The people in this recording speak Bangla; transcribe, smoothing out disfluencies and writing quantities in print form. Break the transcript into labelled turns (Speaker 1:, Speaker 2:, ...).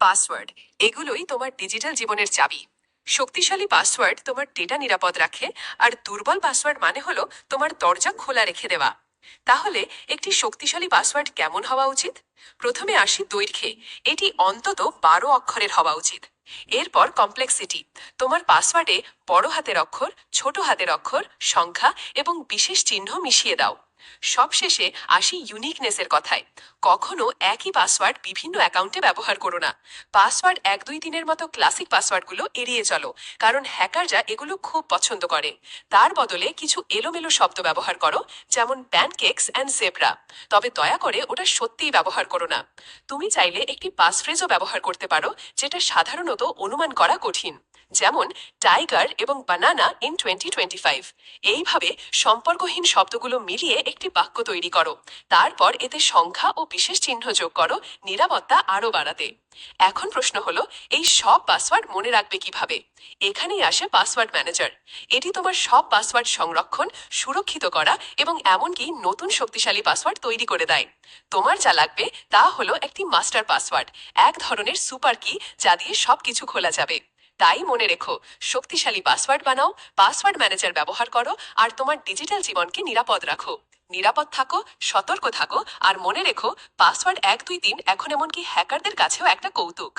Speaker 1: পাসওয়ার্ড এগুলোই তোমার ডিজিটাল জীবনের চাবি। শক্তিশালী পাসওয়ার্ড তোমার ডেটা নিরাপদ রাখে, আর দুর্বল পাসওয়ার্ড মানে হলো তোমার দরজা খোলা রেখে দেওয়া। তাহলে একটি শক্তিশালী পাসওয়ার্ড কেমন হওয়া উচিত? প্রথমে আসি দৈর্ঘ্যে। এটি অন্তত 12 অক্ষরের হওয়া উচিত। এরপর কমপ্লেক্সিটি। তোমার পাসওয়ার্ডে বড় হাতের অক্ষর, ছোট হাতের অক্ষর, সংখ্যা এবং বিশেষ চিহ্ন মিশিয়ে দাও। সবশেষে আসি ইউনিকনেসের কথায়। কখনো একই পাসওয়ার্ড বিভিন্ন অ্যাকাউন্টে ব্যবহার করো না। পাসওয়ার্ড 1 2 3-এর মতো ক্লাসিক পাসওয়ার্ডগুলো এড়িয়ে চলো, কারণ হ্যাকাররা এগুলো খুব পছন্দ করে। তার বদলে কিছু এলোমেলো শব্দ ব্যবহার করো, যেমন প্যানকেকস অ্যান্ড জেব্রা। তবে দয়া করে ওটা সত্যিই ব্যবহার করো না। তুমি চাইলে একটি পাসফ্রেজও ব্যবহার করতে পারো, যেটা সাধারণত অনুমান করা কঠিন, যেমন টাইগার এবং বানানা ইন 2025। এইভাবে সম্পর্কহীন শব্দগুলো মিলিয়ে একটি বাক্য তৈরি করো। তারপর এতে সংখ্যা ও বিশেষ চিহ্ন যোগ করো, নিরাপত্তা আরও বাড়াতে। এখন প্রশ্ন হলো, এই সব পাসওয়ার্ড মনে রাখবে কিভাবে? এখানেই আসে পাসওয়ার্ড ম্যানেজার। এটি তোমার সব পাসওয়ার্ড সংরক্ষণ, সুরক্ষিত করা এবং এমনকি নতুন শক্তিশালী পাসওয়ার্ড তৈরি করে দেয়। তোমার যা লাগবে তা হলো একটি মাস্টার পাসওয়ার্ড, এক ধরনের সুপার কি যা দিয়ে সবকিছু খোলা যাবে। তাই মনে রেখো, শক্তিশালী পাসওয়ার্ড বানাও, পাসওয়ার্ড ম্যানেজার ব্যবহার করো, আর তোমার ডিজিটাল জীবনকে নিরাপদ রাখো। নিরাপদ থাকো, সতর্ক থাকো, আর মনে রেখো, পাসওয়ার্ড 1 2 3 এখন এমনকি হ্যাকারদের কাছেও একটা কৌতুক।